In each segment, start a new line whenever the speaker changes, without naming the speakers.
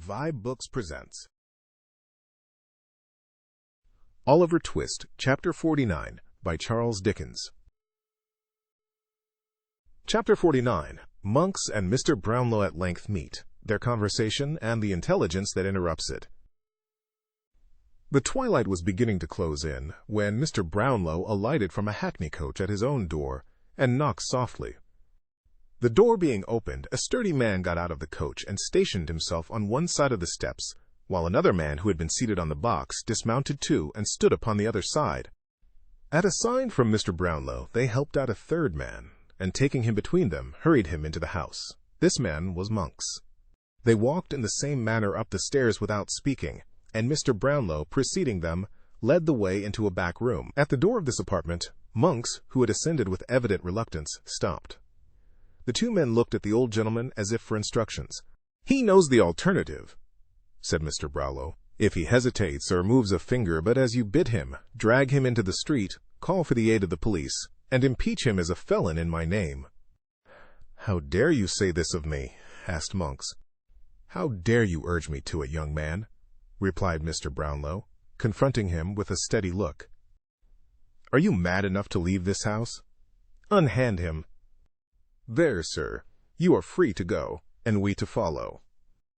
vibeBooks presents Oliver Twist, Chapter 49, by Charles Dickens. Chapter 49. Monks and Mr. Brownlow at length meet, their conversation and the intelligence that interrupts it. The twilight was beginning to close in when Mr. Brownlow alighted from a hackney coach at his own door and knocked softly. The door being opened, a sturdy man got out of the coach and stationed himself on one side of the steps, while another man who had been seated on the box dismounted too and stood upon the other side. At a sign from Mr. Brownlow, they helped out a third man, and taking him between them, hurried him into the house. This man was Monks. They walked in the same manner up the stairs without speaking, and Mr. Brownlow, preceding them, led the way into a back room. At the door of this apartment, Monks, who had ascended with evident reluctance, stopped. The two men looked at the old gentleman as if for instructions. "He knows the alternative," said Mr. Brownlow. "If he hesitates or moves a finger but as you bid him, drag him into the street, call for the aid of the police, and impeach him as a felon in my name." "How dare you say this of me?" asked Monks. "How dare you urge me to it, young man?" replied Mr. Brownlow, confronting him with a steady look. "Are you mad enough to leave this house? Unhand him." "There, sir, you are free to go, and we to follow.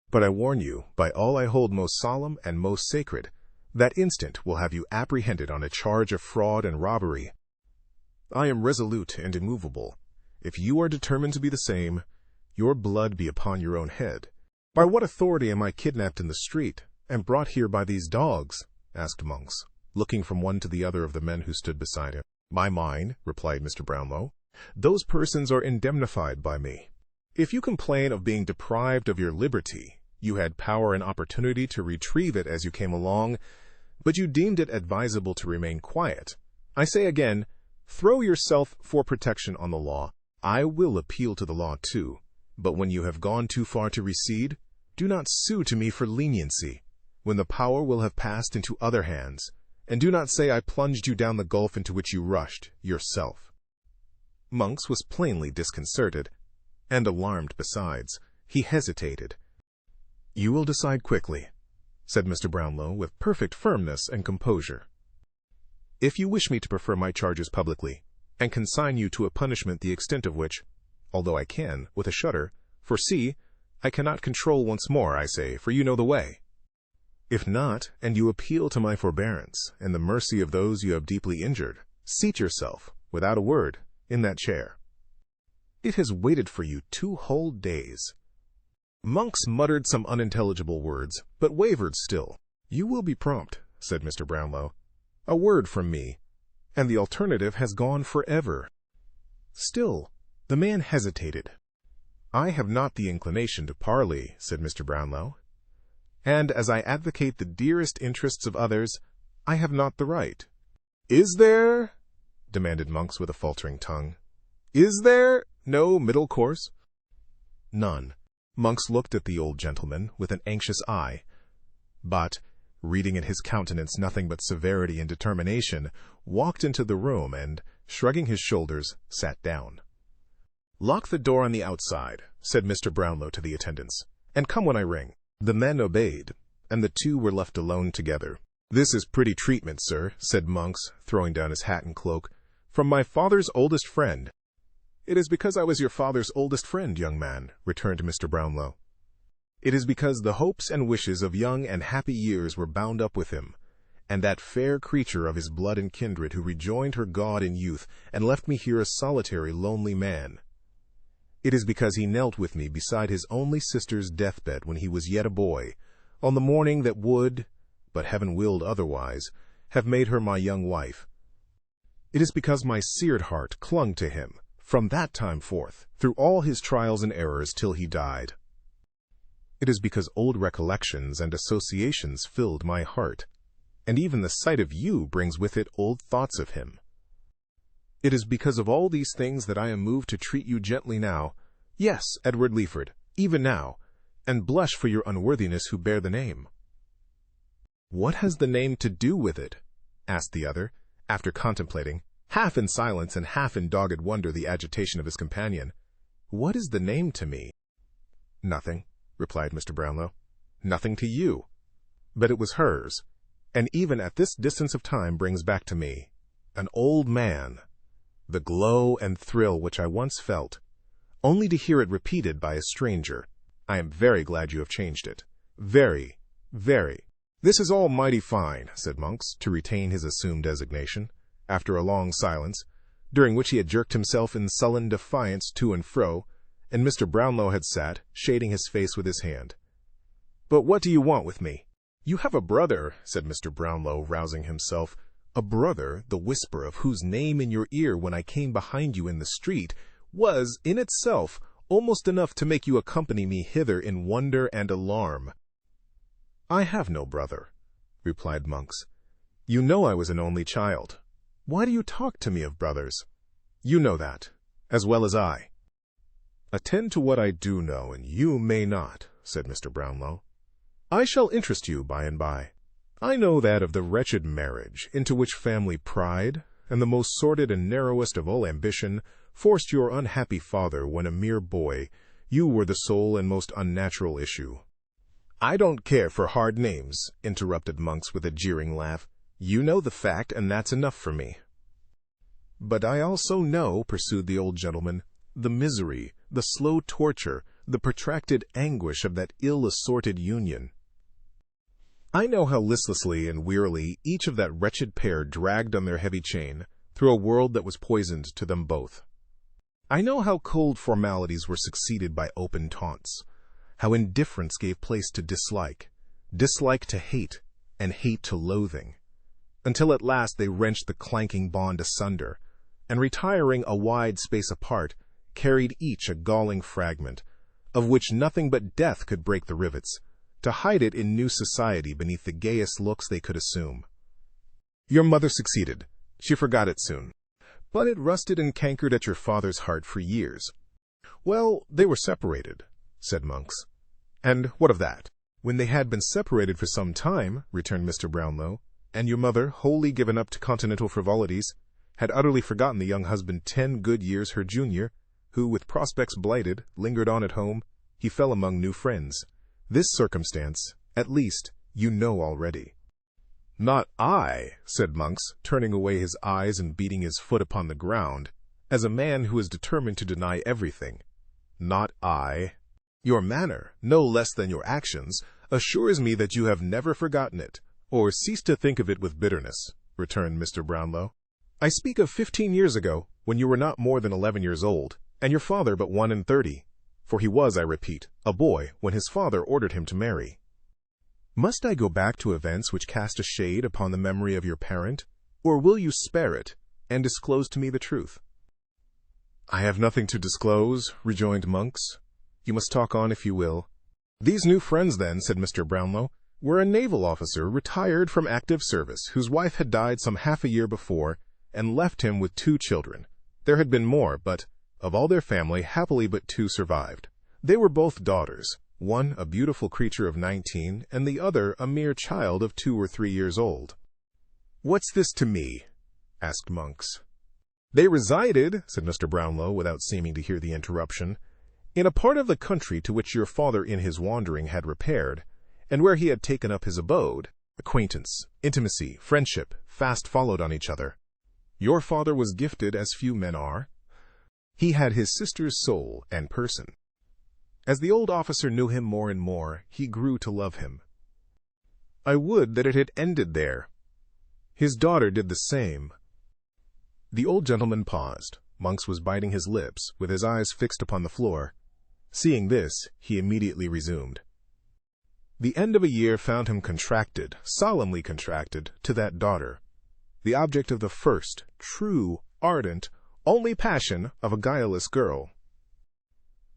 But I warn you, by all I hold most solemn and most sacred, that instant will have you apprehended on a charge of fraud and robbery. I am resolute and immovable. If you are determined to be the same, your blood be upon your own head." "By what authority am I kidnapped in the street, and brought here by these dogs?" asked Monks, looking from one to the other of the men who stood beside him. "By mine," replied Mr. Brownlow. "Those persons are indemnified by me. If you complain of being deprived of your liberty, you had power and opportunity to retrieve it as you came along, but you deemed it advisable to remain quiet. I say again, throw yourself for protection on the law. I will appeal to the law too, but when you have gone too far to recede, do not sue to me for leniency, when the power will have passed into other hands, and do not say I plunged you down the gulf into which you rushed, yourself." Monks was plainly disconcerted, and alarmed besides. He hesitated. "You will decide quickly," said Mr. Brownlow with perfect firmness and composure. "If you wish me to prefer my charges publicly, and consign you to a punishment the extent of which, although I can, with a shudder, foresee, I cannot control once more, I say, for you know the way. If not, and you appeal to my forbearance, and the mercy of those you have deeply injured, seat yourself, without a word, in that chair. It has waited for you 2 whole days." Monks muttered some unintelligible words, but wavered still. "You will be prompt," said Mr. Brownlow. "A word from me, and the alternative has gone forever." Still, the man hesitated. "I have not the inclination to parley," said Mr. Brownlow. "And as I advocate the dearest interests of others, I have not the right." "Is there," demanded Monks with a faltering tongue, "is there no middle course?" "None." Monks looked at the old gentleman with an anxious eye, but, reading in his countenance nothing but severity and determination, walked into the room and, shrugging his shoulders, sat down. "Lock the door on the outside," said Mr. Brownlow to the attendants, "and come when I ring." The men obeyed, and the two were left alone together. "This is pretty treatment, sir," said Monks, throwing down his hat and cloak, "from my father's oldest friend." "It is because I was your father's oldest friend, young man," returned Mr. Brownlow. "It is because the hopes and wishes of young and happy years were bound up with him, and that fair creature of his blood and kindred who rejoined her God in youth and left me here a solitary, lonely man. It is because he knelt with me beside his only sister's deathbed when he was yet a boy, on the morning that would, but heaven willed otherwise, have made her my young wife. It is because my seared heart clung to him, from that time forth, through all his trials and errors till he died. It is because old recollections and associations filled my heart, and even the sight of you brings with it old thoughts of him. It is because of all these things that I am moved to treat you gently now, yes, Edward Leeford, even now, and blush for your unworthiness who bear the name." "What has the name to do with it?" asked the other, after contemplating, half in silence and half in dogged wonder, the agitation of his companion. "What is the name to me?" "Nothing," replied Mr. Brownlow. nothing to you. But it was hers, and even at this distance of time brings back to me, an old man, the glow and thrill which I once felt, only to hear it repeated by a stranger. I am very glad you have changed it. Very, very. This is all mighty fine, said Monks, to retain his assumed designation, after a long silence, during which he had jerked himself in sullen defiance to and fro, and Mr. Brownlow had sat, shading his face with his hand. But what do you want with me? You have a brother, said Mr. Brownlow, rousing himself, a brother, the whisper of whose name in your ear when I came behind you in the street was, in itself, almost enough to make you accompany me hither in wonder and alarm. I have no brother, replied Monks. You know I was an only child. Why do you talk to me of brothers? You know that, as well as I. Attend to what I do know, and you may not, said Mr. Brownlow. I shall interest you by and by. I know that of the wretched marriage into which family pride, and the most sordid and narrowest of all ambition, forced your unhappy father when a mere boy, you were the sole and most unnatural issue. I don't care for hard names, interrupted Monks with a jeering laugh. You know the fact, and that's enough for me. But I also know, pursued the old gentleman, the misery, the slow torture, the protracted anguish of that ill-assorted union. I know how listlessly and wearily each of that wretched pair dragged on their heavy chain through a world that was poisoned to them both. I know how cold formalities were succeeded by open taunts, how indifference gave place to dislike, dislike to hate, and hate to loathing, until at last they wrenched the clanking bond asunder, and retiring a wide space apart, carried each a galling fragment, of which nothing but death could break the rivets, to hide it in new society beneath the gayest looks they could assume. Your mother succeeded. She forgot it soon. But it rusted and cankered at your father's heart for years. Well, they were separated, said Monks. And what of that? When they had been separated for some time, returned Mr. Brownlow, and your mother, wholly given up to continental frivolities, had utterly forgotten the young husband 10 good years her junior, who, with prospects blighted, lingered on at home, he fell among new friends. This circumstance, at least, you know already. Not I, said Monks, turning away his eyes and beating his foot upon the ground, as a man who is determined to deny everything. Not I. Your manner, no less than your actions, assures me that you have never forgotten it, or ceased to think of it with bitterness, returned Mr. Brownlow. I speak of 15 years ago, when you were not more than 11 years old, and your father but 31. For he was, I repeat, a boy when his father ordered him to marry. Must I go back to events which cast a shade upon the memory of your parent, or will you spare it, and disclose to me the truth? I have nothing to disclose, rejoined Monks. You must talk on if you will. These new friends, then, said Mr. Brownlow, were a naval officer retired from active service, whose wife had died some half a year before, and left him with 2 children. There had been more, but of all their family, happily but 2 survived. They were both daughters, one a beautiful creature of 19, and the other a mere child of 2 or 3 years old. What's this to me? Asked Monks. They resided, said Mr. Brownlow, without seeming to hear the interruption, in a part of the country to which your father in his wandering had repaired, and where he had taken up his abode. Acquaintance, intimacy, friendship, fast followed on each other. Your father was gifted as few men are. He had his sister's soul and person. As the old officer knew him more and more, he grew to love him. I would that it had ended there. His daughter did the same. The old gentleman paused. Monks was biting his lips, with his eyes fixed upon the floor. Seeing this, he immediately resumed. The end of a year found him contracted, solemnly contracted, to that daughter, the object of the first, true, ardent, only passion of a guileless girl.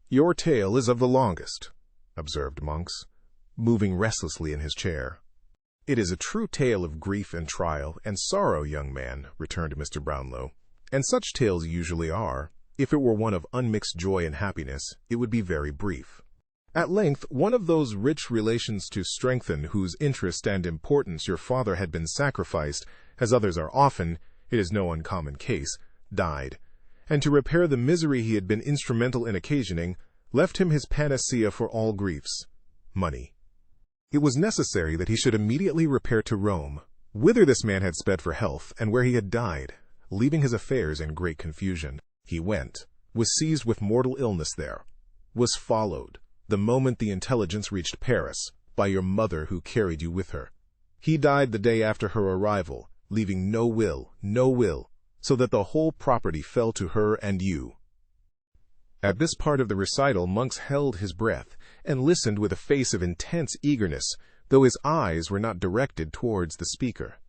Your tale is of the longest, observed Monks, moving restlessly in his chair. It is a true tale of grief and trial and sorrow, young man, returned Mr. Brownlow, and such tales usually are. If it were one of unmixed joy and happiness, it would be very brief. At length, one of those rich relations to strengthen whose interest and importance your father had been sacrificed, as others are often, it is no uncommon case, died, and to repair the misery he had been instrumental in occasioning, left him his panacea for all griefs, money. It was necessary that he should immediately repair to Rome, whither this man had sped for health, and where he had died, leaving his affairs in great confusion. He went, was seized with mortal illness there, was followed, the moment the intelligence reached Paris, by your mother who carried you with her. He died the day after her arrival, leaving no will, so that the whole property fell to her and you." At this part of the recital, Monks held his breath and listened with a face of intense eagerness, though his eyes were not directed towards the speaker.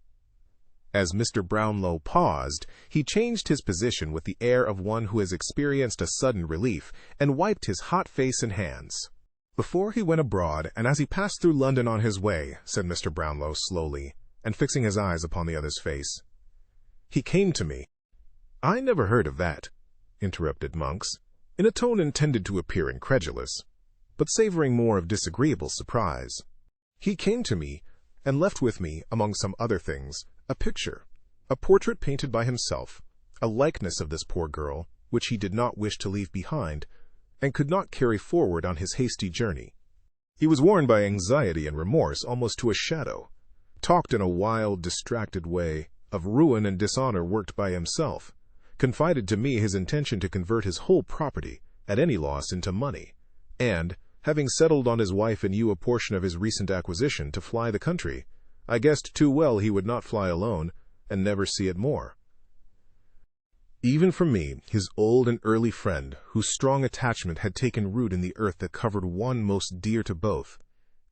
As Mr. Brownlow paused, he changed his position with the air of one who has experienced a sudden relief, and wiped his hot face and hands. "Before he went abroad, and as he passed through London on his way," said Mr. Brownlow slowly, and fixing his eyes upon the other's face, "he came to me—" "I never heard of that," interrupted Monks, in a tone intended to appear incredulous, but savoring more of disagreeable surprise. "He came to me, and left with me, among some other things, a picture, a portrait painted by himself, a likeness of this poor girl, which he did not wish to leave behind, and could not carry forward on his hasty journey. He was worn by anxiety and remorse almost to a shadow, talked in a wild, distracted way, of ruin and dishonor worked by himself, confided to me his intention to convert his whole property, at any loss, into money, and, having settled on his wife and you a portion of his recent acquisition, to fly the country. I guessed too well he would not fly alone, and never see it more. Even from me, his old and early friend, whose strong attachment had taken root in the earth that covered one most dear to both,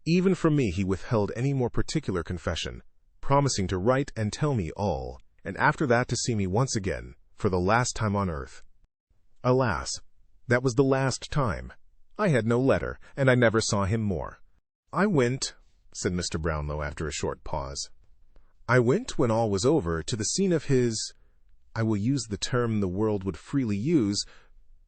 even from me he withheld any more particular confession, promising to write and tell me all, and after that to see me once again, for the last time on earth. Alas, that was the last time. I had no letter, and I never saw him more. I went," said Mr. Brownlow after a short pause, "I went, when all was over, to the scene of his—I will use the term the world would freely use,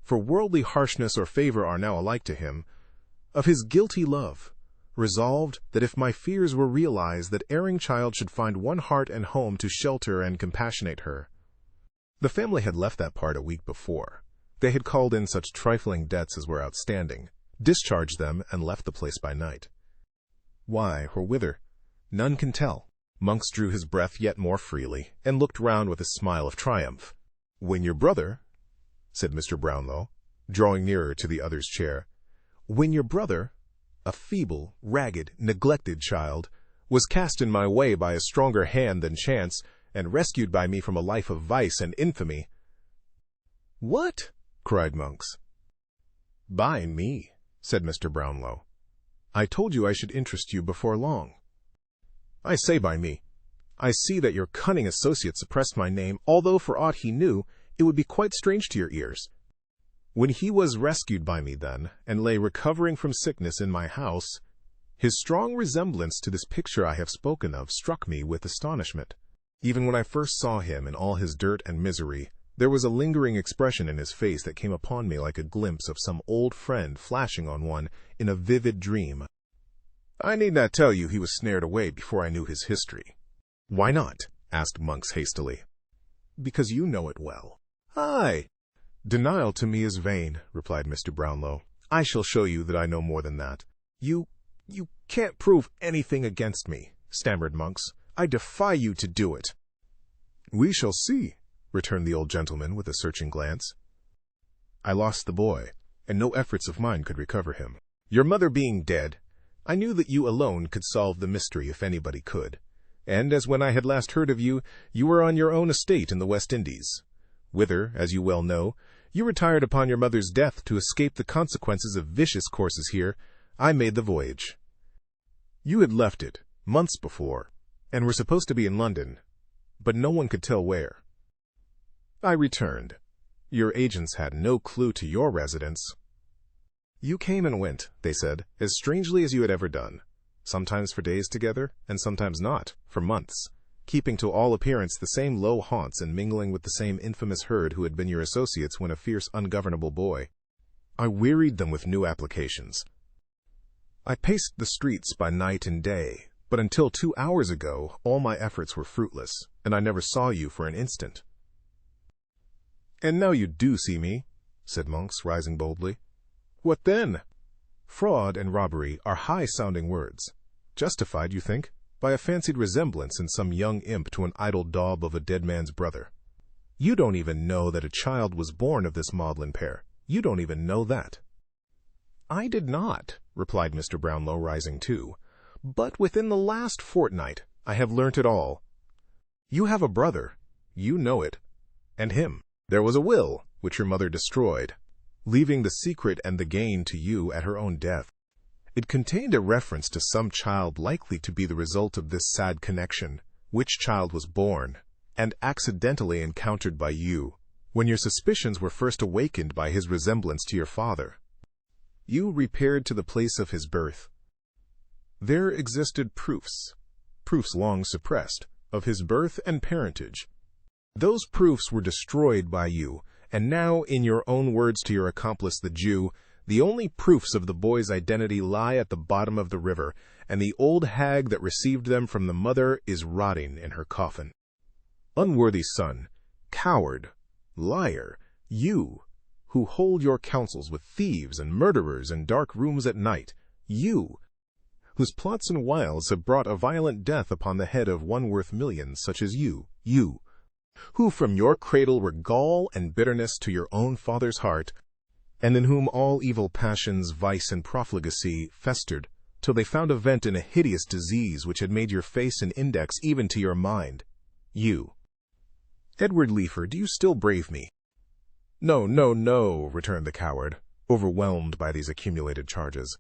for worldly harshness or favor are now alike to him—of his guilty love, resolved that if my fears were realized, that erring child should find one heart and home to shelter and compassionate her." The family had left that part a week before. They had called in such trifling debts as were outstanding, discharged them, and left the place by night. Why or whither? None can tell. Monks drew his breath yet more freely, and looked round with a smile of triumph. "When your brother," said Mr. Brownlow, drawing nearer to the other's chair, "when your brother, a feeble, ragged, neglected child, was cast in my way by a stronger hand than chance, and rescued by me from a life of vice and infamy—" "What?" cried Monks. "By me," said Mr. Brownlow. "I told you I should interest you before long. I say by me. I see that your cunning associate suppressed my name, although for aught he knew, it would be quite strange to your ears. When he was rescued by me then, and lay recovering from sickness in my house, his strong resemblance to this picture I have spoken of struck me with astonishment. Even when I first saw him in all his dirt and misery, there was a lingering expression in his face that came upon me like a glimpse of some old friend flashing on one in a vivid dream. I need not tell you he was snared away before I knew his history." "Why not?" asked Monks hastily. "Because you know it well." "Aye." "Denial to me is vain," replied Mr. Brownlow. "I shall show you that I know more than that." You can't prove anything against me," stammered Monks. "I defy you to do it." "We shall see," returned the old gentleman with a searching glance. "I lost the boy, and no efforts of mine could recover him. Your mother being dead, I knew that you alone could solve the mystery if anybody could, and as when I had last heard of you, you were on your own estate in the West Indies, whither, as you well know, you retired upon your mother's death to escape the consequences of vicious courses here, I made the voyage. You had left it, months before, and were supposed to be in London, but no one could tell where. I returned. Your agents had no clue to your residence. You came and went, they said, as strangely as you had ever done, sometimes for days together, and sometimes not, for months, keeping to all appearance the same low haunts and mingling with the same infamous herd who had been your associates when a fierce, ungovernable boy. I wearied them with new applications. I paced the streets by night and day, but until 2 hours ago all my efforts were fruitless, and I never saw you for an instant. And now you do see me, said Monks, rising boldly. What then? Fraud and robbery are high-sounding words. Justified, you think, by a fancied resemblance in some young imp to an idle daub of a dead man's brother. You don't even know that a child was born of this maudlin pair. You don't even know that." "I did not," replied Mr. Brownlow, rising too. "But within the last fortnight I have learnt it all. You have a brother. You know it. And him. There was a will, which your mother destroyed, leaving the secret and the gain to you at her own death. It contained a reference to some child likely to be the result of this sad connection, which child was born, and accidentally encountered by you, when your suspicions were first awakened by his resemblance to your father. You repaired to the place of his birth. There existed proofs long suppressed, of his birth and parentage. Those proofs were destroyed by you, and now, in your own words to your accomplice the Jew, the only proofs of the boy's identity lie at the bottom of the river, and the old hag that received them from the mother is rotting in her coffin. Unworthy son, coward, liar, you, who hold your counsels with thieves and murderers in dark rooms at night, you, whose plots and wiles have brought a violent death upon the head of one worth millions, such as you, who from your cradle were gall and bitterness to your own father's heart, and in whom all evil passions, vice, and profligacy festered, till they found a vent in a hideous disease which had made your face an index even to your mind. You. Edward Leafer, do you still brave me?" "No, no, no," returned the coward, overwhelmed by these accumulated charges.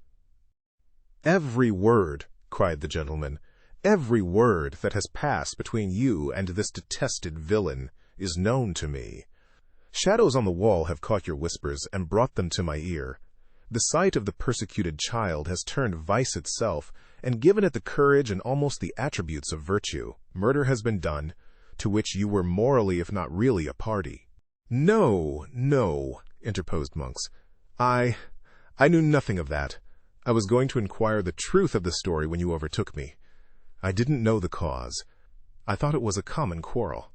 "Every word," cried the gentleman, "every word that has passed between you and this detested villain is known to me. Shadows on the wall have caught your whispers and brought them to my ear. The sight of the persecuted child has turned vice itself and given it the courage and almost the attributes of virtue. Murder has been done, to which you were morally if not really a party." "No, no," interposed Monks. I knew nothing of that. I was going to inquire the truth of the story when you overtook me. I didn't know the cause. I thought it was a common quarrel."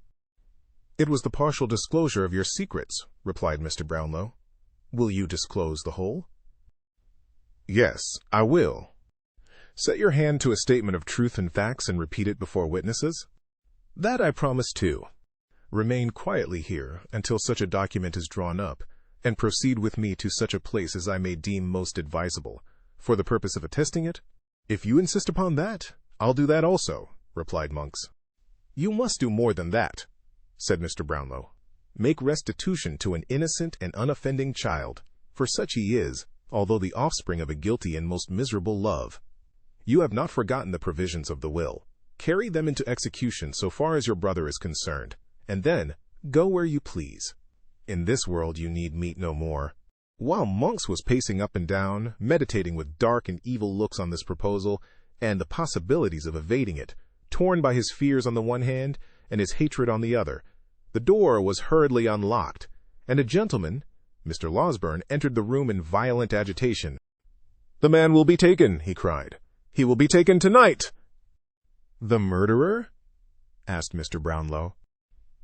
"It was the partial disclosure of your secrets," replied Mr. Brownlow. "Will you disclose the whole?" "Yes, I will." "Set your hand to a statement of truth and facts and repeat it before witnesses?" "That I promise too. Remain quietly here until such a document is drawn up, and proceed with me to such a place as I may deem most advisable, for the purpose of attesting it." "If you insist upon that, I'll do that also," replied Monks. "You must do more than that," said Mr. Brownlow. "Make restitution to an innocent and unoffending child, for such he is, although the offspring of a guilty and most miserable love. You have not forgotten the provisions of the will. Carry them into execution so far as your brother is concerned, and then go where you please. In this world you need meet no more." While Monks was pacing up and down, meditating with dark and evil looks on this proposal, and the possibilities of evading it, torn by his fears on the one hand, and his hatred on the other, the door was hurriedly unlocked, and a gentleman, Mr. Losberne, entered the room in violent agitation. "The man will be taken," he cried. "He will be taken tonight." "The murderer?" asked Mr. Brownlow.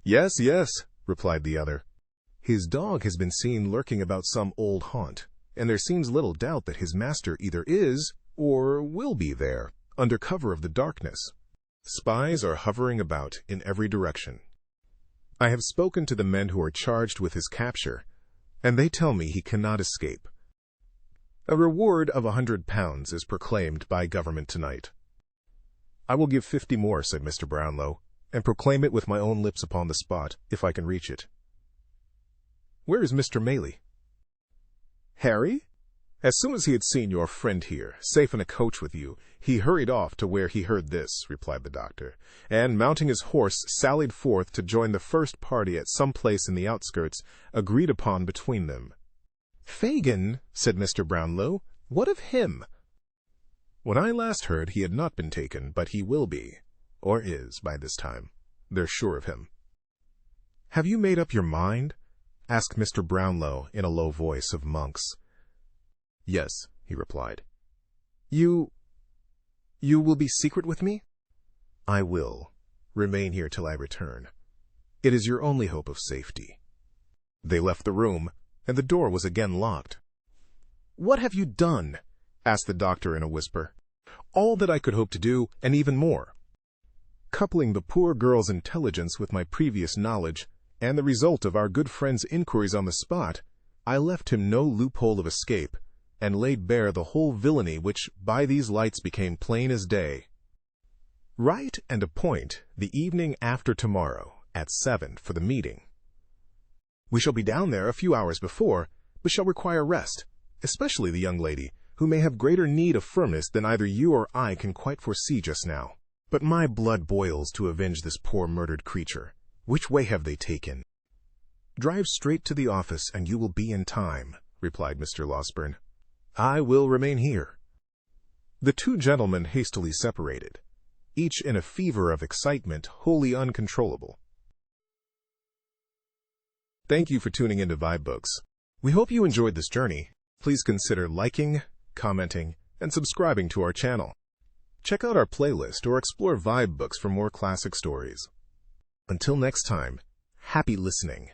"Yes, yes," replied the other. "His dog has been seen lurking about some old haunt, and there seems little doubt that his master either is, or will be there, under cover of the darkness. Spies are hovering about in every direction. I have spoken to the men who are charged with his capture, and they tell me he cannot escape. A reward of £100 is proclaimed by government tonight." "I will give 50 more," said Mr. Brownlow, "and proclaim it with my own lips upon the spot, if I can reach it. Where is Mr. Maylie?" "Harry? As soon as he had seen your friend here, safe in a coach with you, he hurried off to where he heard this," replied the doctor, and, mounting his horse, sallied forth to join the first party at some place in the outskirts, agreed upon between them. "Fagin," said Mr. Brownlow, "what of him?" "When I last heard, he had not been taken, but he will be, or is, by this time. They're sure of him." "Have you made up your mind?" asked Mr. Brownlow in a low voice of Monks. "Yes," he replied. You will be secret with me?" "I will. Remain here till I return. It is your only hope of safety." They left the room, and the door was again locked. "What have you done?" asked the doctor in a whisper. All that I could hope to do, and even more. Coupling the poor girl's intelligence with my previous knowledge, and the result of our good friend's inquiries on the spot, I left him no loophole of escape, and laid bare the whole villainy which by these lights became plain as day. Write and appoint the evening after tomorrow, at 7, for the meeting. We shall be down there a few hours before, but shall require rest, especially the young lady, who may have greater need of firmness than either you or I can quite foresee just now. But my blood boils to avenge this poor murdered creature. Which way have they taken? Drive straight to the office, and you will be in time, replied Mr. Losberne. I will remain here. The two gentlemen hastily separated, each in a fever of excitement wholly uncontrollable. Thank you for tuning into vibeBooks. We hope you enjoyed this journey. Please consider liking, commenting, and subscribing to our channel. Check out our playlist or explore vibeBooks for more classic stories. Until next time, happy listening.